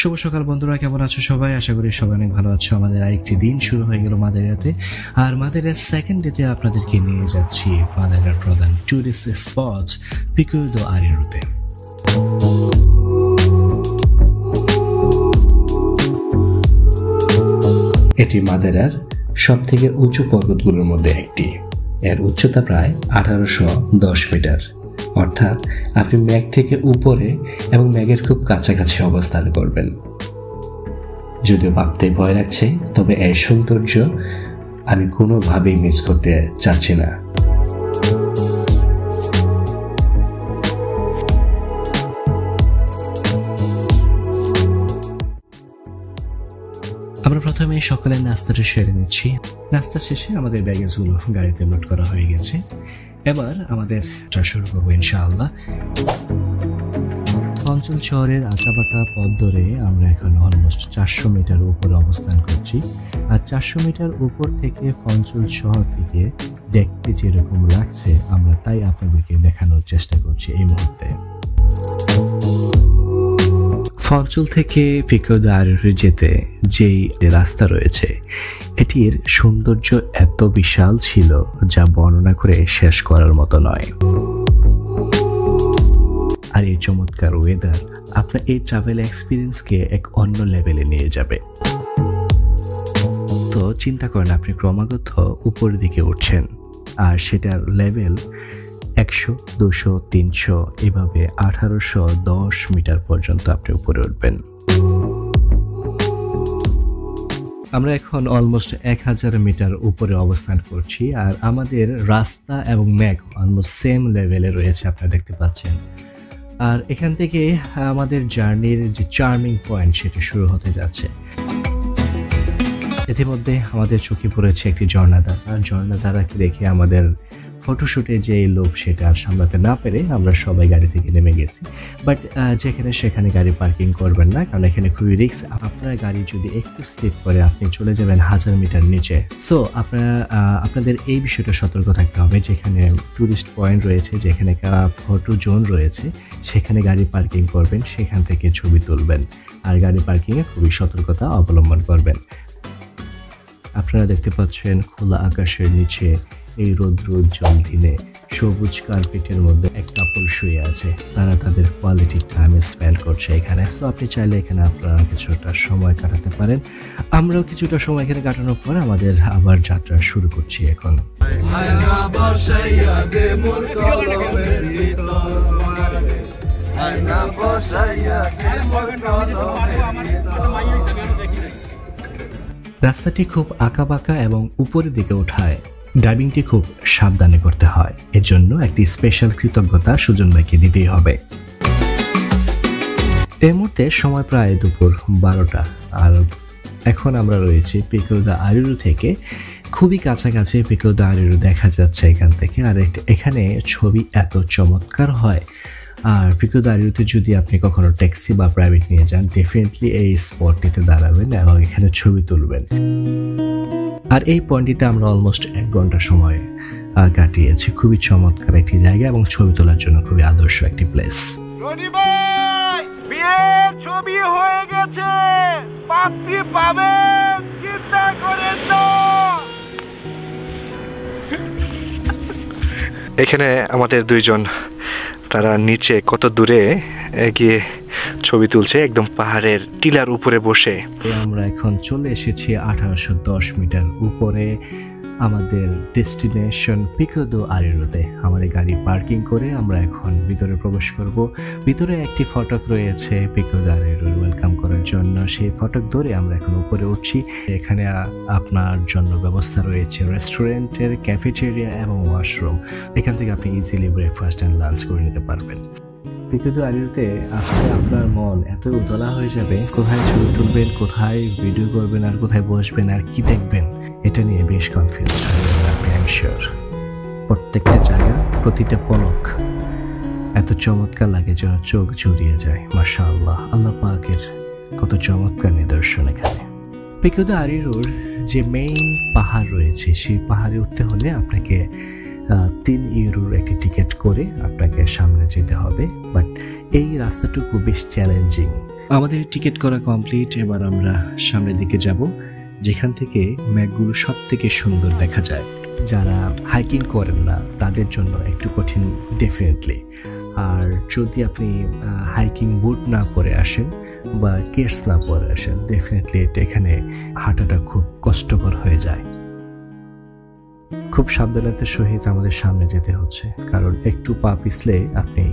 শুভ সকাল বন্ধুরা, কেমন আছো সবাই? আশা করি সবাই অনেক ভালো আছো। আমাদের আরেকটি দিন শুরু হয়ে গেল মাদারিয়াতে, আর মাদারিয়ার সেকেন্ড ডেতে আপনাদেরকে নিয়ে যাচ্ছি মাদারিয়ার প্রধান টুরিস্ট স্পট পিকো দো আরিরুতে। এটি মাদারিয়ার সব থেকে উঁচু পর্বতগুলোর মধ্যে একটি। এর উচ্চতা প্রায় 1810 মিটার, অর্থাৎ আপনি মেঘ থেকে উপরে এবং মেঘের খুব কাছাকাছি অবস্থান করবেন। যদিও ভাবতে ভয় লাগছে, তবে এই সৌন্দর্য আমি কোনোভাবেই মিস করতে চাচ্ছি না। আমরা প্রথমে সকালে নাস্তাটা সেরে নিচ্ছি। নাস্তা শেষে আমাদের ব্যাগেজগুলো গাড়িতে লোড করা হয়ে গেছে। এবার আমাদের শুরু করবো ইনশাআল্লাহ। ফঞ্চল শহরের আঁকাবাঁকা পথ ধরে আমরা এখন অলমোস্ট 400 মিটার উপরে অবস্থান করছি। আর 400 মিটার উপর থেকে ফঞ্চল শহরটিকে দেখতে যেরকম লাগছে, আমরা তাই আপনাদেরকে দেখানোর চেষ্টা করছি এই মুহূর্তে। ফঞ্চল থেকে পিকো দো আরিরু যেতে যেই রাস্তা রয়েছে, এটির সৌন্দর্য এত বিশাল ছিল যা বর্ণনা করে শেষ করার মতো নয়। আর এই চমৎকার ওয়েদার আপনার এই ট্রাভেল এক্সপিরিয়েন্সকে এক অন্য লেভেলে নিয়ে যাবে। তো চিন্তা করেন, আপনি ক্রমাগত উপরের দিকে উঠছেন, আর সেটার লেভেল 100, 200, 300 এভাবে 1810 মিটার পর্যন্ত আপনি উপরে উঠবেন। আমরা এখন অলমোস্ট 1000 মিটার উপরে অবস্থান করছি, আর আমাদের রাস্তা এবং মেঘ অলমোস্ট সেম লেভেলে রয়েছে, আপনারা দেখতে পাচ্ছেন। আর এখান থেকে আমাদের জার্নির যে চার্মিং পয়েন্ট সেটা শুরু হতে যাচ্ছে। ইতিমধ্যে আমাদের চোখে পড়েছে একটি ঝর্ণাধারা। ঝর্ণাধারাকে দেখে আমাদের ফটোশুটে যে লোভ সেটা আর সামলাতে না পেরে আমরা সবাই গাড়ি থেকে নেমে গেছি। বাট যেখানে সেখানে গাড়ি পার্কিং করবেন না, কারণ এখানে খুবই রিস্ক। আপনার গাড়ি যদি একটু স্লিপ করে আপনি চলে যাবেন 1000 মিটার নিচে। সো আপনাদের এই বিষয়টা সতর্ক থাকতে হবে। যেখানে টুরিস্ট পয়েন্ট রয়েছে, যেখানে ফটো জোন রয়েছে, সেখানে গাড়ি পার্কিং করবেন, সেখান থেকে ছবি তুলবেন, আর গাড়ি পার্কিংয়ে খুবই সতর্কতা অবলম্বন করবেন। আপনারা দেখতে পাচ্ছেন খোলা আকাশের নিচে এই রৌদ্রোজ্জ্বল দিনে সবুজ কার্পেটের মধ্যে এক কাপল শুয়ে আছে। তারা তাদের কোয়ালিটি টাইম স্পেন্ড করছে এখানে। সো আপনি চাইলে এখানে আপনারা কিছুটা সময় কাটাতে পারেন। আমরাও কিছুটা সময় এখানে কাটানোর পর আমাদের আবার যাত্রা শুরু করছি এখন। রাস্তাটি খুব আঁকাবাঁকা এবং উপরের দিকে ওঠায় ড্রাইভিংটি খুব সাবধানে করতে হয়। এর জন্য একটি স্পেশাল কৃতজ্ঞতা সুজন ভাইকে দিতেই হবে। এই মুহূর্তে সময় প্রায় দুপুর 12টা, আর এখন আমরা রয়েছি পিকো দো আরিরু থেকে খুবই কাছাকাছি। পিকো দো আরিরু দেখা যাচ্ছে এখান থেকে, আর এখানে ছবি এত চমৎকার হয়। আর পিকো দো আরিরুতে যদি আপনি কখনো ট্যাক্সি বা প্রাইভেট নিয়ে যান, ডেফিনেটলি এই স্পটটিতে দাঁড়াবেন এবং এখানে ছবি তুলবেন। আর এই পয়েন্টটিতে আমরা অলমোস্ট 1 ঘন্টা সময় কাটিয়েছি। খুবই চমৎকার একটি জায়গা এবং ছবি তোলার জন্য খুবই আদর্শ একটি প্লেস। বিয়ের ছবি হয়ে গেছে, পাত্রী পাবেন, চিন্তা করেন না। এখানে আমাদের দুইজন, তারা নিচে কত দূরে গিয়ে ছবি তুলছে, একদম পাহাড়ের টিলার উপরে বসে। আমরা এখন চলে এসেছি 1810 মিটার উপরে আমাদের ডেস্টিনেশন পিকো দো আরিরুতে। আমাদের গাড়ি পার্কিং করে আমরা এখন ভিতরে প্রবেশ করব। ভিতরে একটি ফটক রয়েছে পিকো দো আরিরু ওয়েলকাম করার জন্য। সেই ফটক ধরে আমরা এখন উপরে উঠছি। এখানে আপনার জন্য ব্যবস্থা রয়েছে রেস্টুরেন্টের, ক্যাফেটেরিয়া এবং ওয়াশরুম। এখান থেকে আপনি ইজিলি ব্রেকফাস্ট অ্যান্ড লাঞ্চ করে নিতে পারবেন। পিকো দো আরিরুতে আসলে আপনার মন এত উতলা হয়ে যাবে, কোথায় ছবি তুলবেন, কোথায় ভিডিও করবেন, আর কোথায় বসবেন, আর কি দেখবেন, এটা নিয়ে বেশ কনফিউজ হয়ে যাবেন আপনি। আই এম শিওর প্রত্যেকটা জায়গা, প্রতিটা পলক এত চমৎকার লাগে যেন চোখ জুড়িয়ে যায়। মাশাআল্লাহ, আল্লাহ পাকের কত চমৎকার নিদর্শন এখানে। পিকো দো আরিরুর যে মেইন পাহাড় রয়েছে, সেই পাহাড়ে উঠতে হলে আপনাকে 3 ইউরোর একটি টিকিট করে আপনাকে সামনে যেতে হবে। বাট এই রাস্তাটুকু বেশ চ্যালেঞ্জিং। আমাদের টিকিট করা কমপ্লিট। এবার আমরা সামনের দিকে যাব, যেখান থেকে ম্যাগগুলো সব থেকে সুন্দর দেখা যায়। যারা হাইকিং করেন না তাদের জন্য একটু কঠিন ডেফিনেটলি। আর যদি আপনি হাইকিং বুট না পরে আসেন বা কেটস না পরে আসেন, ডেফিনেটলি এখানে হাঁটাটা খুব কষ্টকর হয়ে যায়। খুব সাবধানতার সহিত আমাদের সামনে যেতে হচ্ছে, কারণ একটু পা পিছলে আপনি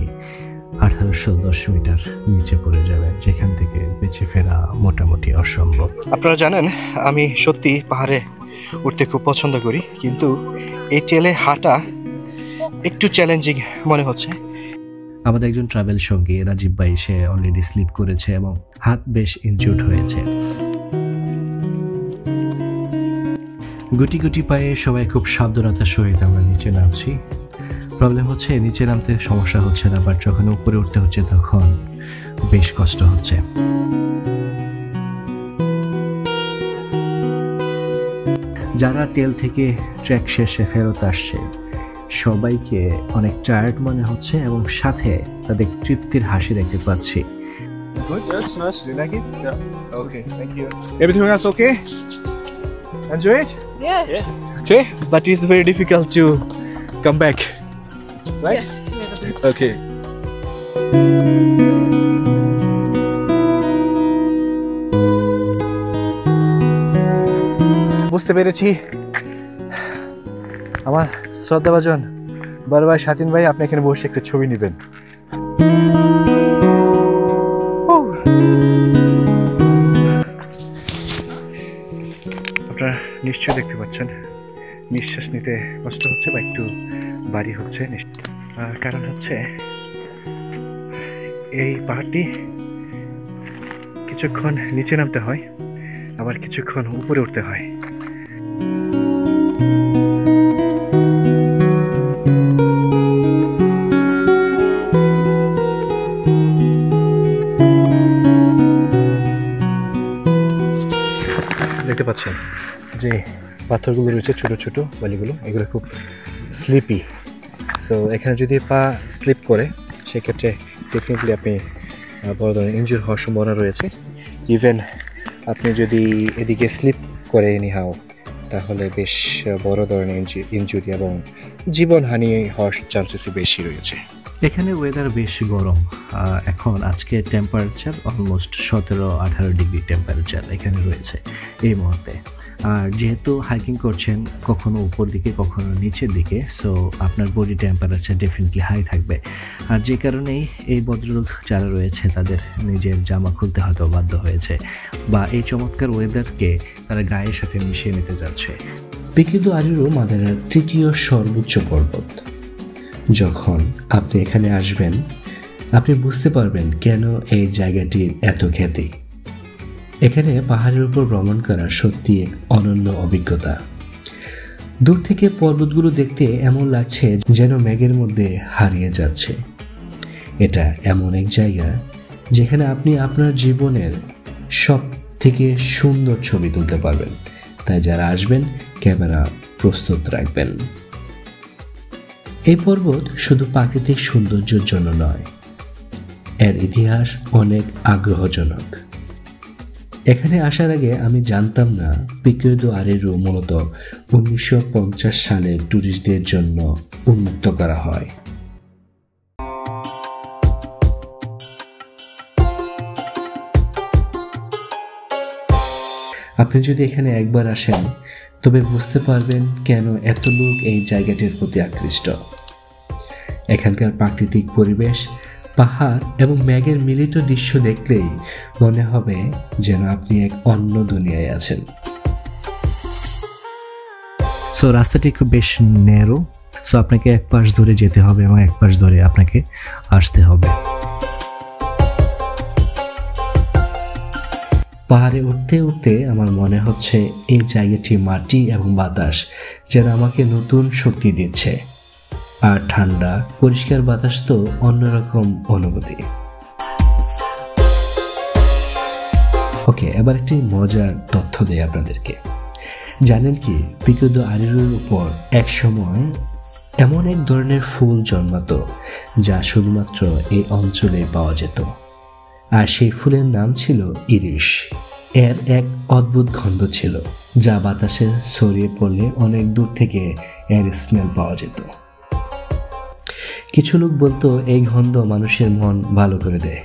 1810 মিটার নিচে পড়ে যাবেন, যেখান থেকে বেঁচে ফেরা মোটামুটি অসম্ভব। আপনারা জানেন আমি সত্যি পাহাড়ে উঠতে খুব পছন্দ করি, কিন্তু এই ট্রেলে হাঁটা একটু চ্যালেঞ্জিং মনে হচ্ছে। আমাদের একজন ট্রাভেল সঙ্গী রাজীব ভাই, সে অলরেডি স্লিপ করেছে এবং হাত বেশ ইনজুর্ড হয়েছে। গুটি গুটি পায়ে সবাই খুব সাবধানতার সহিত আমরা নিচে নামছি। প্রবলেম হচ্ছে নিচে নামতে সমস্যা হচ্ছে না, বাট যখন উপরে উঠতে হচ্ছে তখন বেশ কষ্ট হচ্ছে। যারা টেল থেকে ট্রেক শেষে ফেরত আসছে সবাইকে অনেক টায়ার্ড মনে হচ্ছে এবং সাথে তাদের তৃপ্তির হাসি দেখতে পাচ্ছি। Good, that's nice. You like it? Yeah. Okay, thank you. Everything else okay? Enjoy it? Yeah. Okay, but it's very difficult to come back, right? Yes. Okay. বুঝতে পেরেছি। আমার শ্রদ্ধাভাজন বড় ভাই স্বাধীন ভাই, আপনি এখানে বসে একটা ছবি নেবেন। আপনারা নিশ্চয়ই দেখতে পাচ্ছেন নিঃশ্বাস নিতে কষ্ট হচ্ছে বা একটু ভারী হচ্ছে, কারণ হচ্ছে এই পাহাড়টি কিছুক্ষণ নিচে নামতে হয়, আবার কিছুক্ষণ উপরে উঠতে হয়। দেখতে পাচ্ছেন যে পাথরগুলো রয়েছে, ছোট ছোট বালিগুলো, এগুলো খুব স্লিপি। সো এখানে যদি পা স্লিপ করে সেক্ষেত্রে ডেফিনেটলি আপনি বড় ধরনের ইনজুরি হওয়ার সম্ভাবনা রয়েছে। ইভেন আপনি যদি এদিকে স্লিপ করে এনিহাও, তাহলে বেশ বড় ধরনের ইনজুরি এবং জীবনহানি হওয়ার চান্সেসই বেশি রয়েছে। এখানে ওয়েদার বেশ গরম। এখন আজকে টেম্পারেচার অলমোস্ট 17-18 ডিগ্রি টেম্পারেচার এখানে রয়েছে এই মুহূর্তে। আর যেহেতু হাইকিং করছেন কখনো উপর দিকে কখনো নিচের দিকে, সো আপনার বডি টেম্পারেচার ডেফিনেটলি হাই থাকবে। আর যে কারণেই এই ভদ্রলোক যারা রয়েছে তাদের নিজের জামা খুলতে হয়তো বাধ্য হয়েছে, বা এই চমৎকার ওয়েদারকে তারা গায়ের সাথে মিশিয়ে নিতে যাচ্ছে। পিকে দো আরিরো মাদারের তৃতীয় সর্বোচ্চ পর্বত। যখন আপনি এখানে আসবেন আপনি বুঝতে পারবেন কেন এই জায়গাটির এত খ্যাতি। এখানে পাহাড়ের উপর ভ্রমণ করা সত্যি এক অনন্য অভিজ্ঞতা। দূর থেকে পর্বতগুলো দেখতে এমন লাগছে যেন মেঘের মধ্যে হারিয়ে যাচ্ছে। এটা এমন এক জায়গা যেখানে আপনি আপনার জীবনের সব থেকে সুন্দর ছবি তুলতে পারবেন। তাই যারা আসবেন ক্যামেরা প্রস্তুত রাখবেন। এই পর্বত শুধু প্রাকৃতিক সৌন্দর্যের জন্য নয়, এর ইতিহাস অনেক আগ্রহজনক। এখানে আসার আগে আমি জানতাম না পিকে দো আরিরো মূলত 1950 সালে ট্যুরিস্টদের জন্য উন্মুক্ত করা হয়। আপনি যদি এখানে একবার আসেন তবে বুঝতে পারবেন কেন এত লোক এই জায়গাটির প্রতি আকৃষ্ট। এখানকার প্রাকৃতিক পরিবেশ, পাহাড় এবং মেঘের মিলিত দৃশ্য দেখলেই মনে হবে যেন আপনি এক অন্য দুনিয়ায় আছেন। সো রাস্তাটি খুব বেশ ন্যারো, সো আপনাকে এক পাশ ধরে যেতে হবে এবং এক পাশ ধরে আপনাকে আসতে হবে। পাহাড়ে উঠতে উঠতে আমার মনে হচ্ছে এই জায়গাটি মাটি এবং বাতাস যেন আমাকে নতুন শক্তি দিচ্ছে। আর ঠান্ডা পরিষ্কার বাতাস তো অন্যরকম অনুভূতি। ওকে, এবার একটি মজার তথ্য দেই আপনাদেরকে। জানেন কি পিকে দো আরিরোর উপর এক সময় এমন এক ধরনের ফুল জন্মাতো যা শুধুমাত্র এই অঞ্চলে পাওয়া যেত। আর সেই ফুলের নাম ছিল ইরিশ। এর এক অদ্ভুত গন্ধ ছিল, যা বাতাসে ছড়িয়ে পড়লে অনেক দূর থেকে এর স্মেল পাওয়া যেত। কিছু লোক বলতো এই গন্ধ মানুষের মন ভালো করে দেয়।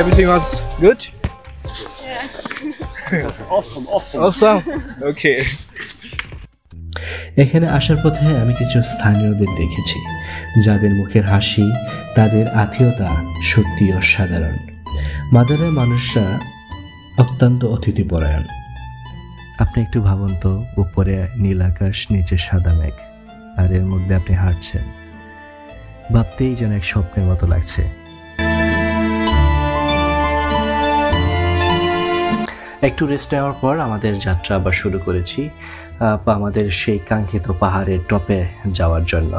Everything was good? Awesome. Okay. এখানে আসার পথে আমি কিছু স্থানীয়দের দেখেছি, যাদের মুখের হাসি, তাদের আত্মীয়তা সত্যি অসাধারণ। মাদারের মানুষরা অত্যন্ত অতিথিপরায়ণ। আপনি একটু ভাবুন তো, উপরে নীল আকাশ, নিচে সাদা মেঘ, আর এর মধ্যে আপনি হাঁটছেন। ভাবতেই যেন এক স্বপ্নের মতো লাগছে। একটু রেস্ট নেওয়ার পর আমাদের যাত্রা আবার শুরু করেছি আমাদের সেই কাঙ্ক্ষিত পাহাড়ের টপে যাওয়ার জন্য।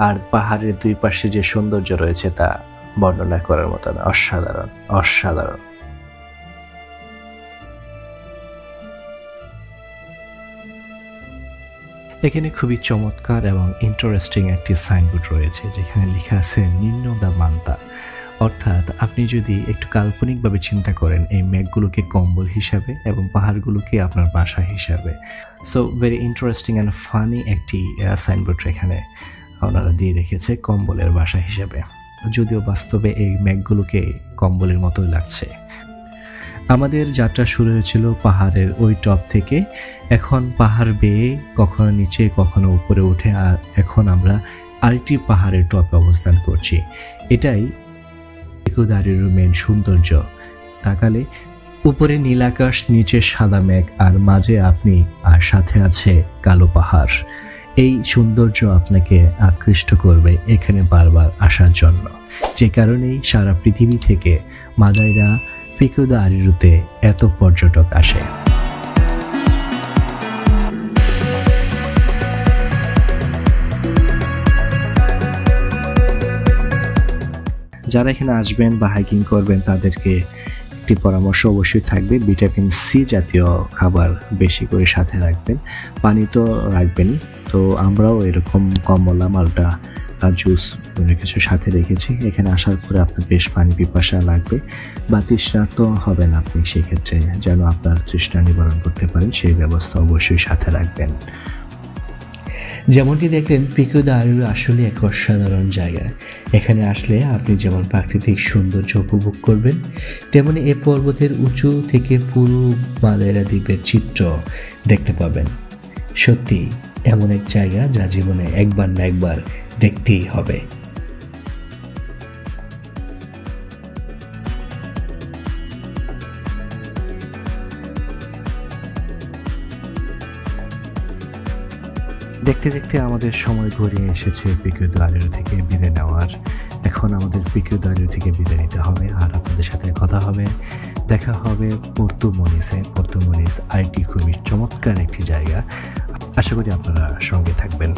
আর পাহাড়ের দুই পাশে যে সৌন্দর্য রয়েছে তা বর্ণনা করার মতো না, অসাধারণ অসাধারণ। এখানে খুবই চমৎকার এবং ইন্টারেস্টিং একটি সাইনবোর্ড রয়েছে, যেখানে লেখা আছে নিম্ন দা মান্তা। অর্থাৎ আপনি যদি একটু কাল্পনিকভাবে চিন্তা করেন, এই মেঘগুলোকে কম্বল হিসাবে এবং পাহাড়গুলোকে আপনার বাসা হিসাবে। So very interesting and funny একটি সাইনবোর্ড এখানে ওনারা দিয়ে রেখেছে, কম্বলের বাসা হিসাবে। যদিও বাস্তবে এই মেঘগুলোকে কম্বলের মতোই লাগছে। আমাদের যাত্রা শুরু হয়েছিল পাহাড়ের ওই টপ থেকে। এখন পাহাড় বেয়ে কখনো নিচে কখনো উপরে উঠে, আর এখন আমরা আরেকটি পাহাড়ের টপে অবস্থান করছি। এটাই পিকো দা আরিরুর মেন সৌন্দর্য। তাকালে উপরে নীল আকাশ, নিচে সাদা মেঘ, আর মাঝে আপনি, আর সাথে আছে কালো পাহাড়। এই সৌন্দর্য আপনাকে আকৃষ্ট করবে এখানে বারবার আসার জন্য, যে কারণেই সারা পৃথিবী থেকে মাদাইরা পিকো দা আরিরুতে এত পর্যটক আসে। যারা এখানে আসবেন বা হাইকিং করবেন, তাদেরকে একটি পরামর্শ অবশ্যই থাকবে, ভিটামিন সি জাতীয় খাবার বেশি করে সাথে রাখবেন। পানি তো রাখবেন। তো আমরাও এরকম কমলা, মালটা, জুস অনেক কিছু সাথে রেখেছি। এখানে আসার পরে আপনার বেশ পানি পিপাসা লাগবে বা তৃষ্ণার্ত হবেন আপনি, সেক্ষেত্রে যেন আপনার তৃষ্ণা নিবারণ করতে পারেন সেই ব্যবস্থা অবশ্যই সাথে রাখবেন। যেমনটি দেখলেন, পিকো দা আরিরু আসলে এক অসাধারণ জায়গা। এখানে আসলে আপনি যেমন প্রাকৃতিক সৌন্দর্য উপভোগ করবেন, তেমনি এ পর্বতের উঁচু থেকে পুরো মাদাইরা দ্বীপের চিত্র দেখতে পাবেন। সত্যি এমন এক জায়গা যা জীবনে একবার না একবার দেখতেই হবে। দেখতে দেখতে আমাদের সময় ঘুরিয়ে এসেছে পিকো দা আরিরু থেকে বিদায় নেওয়ার। এখন আমাদের পিকো দা আরিরু থেকে বিদায় নিতে হবে, আর আপনাদের সাথে কথা হবে, দেখা হবে পোর্তো মনিসে। পোর্তো মনিস আরেকটি খুবই চমৎকার একটি জায়গা। আশা করি আপনারা সঙ্গে থাকবেন।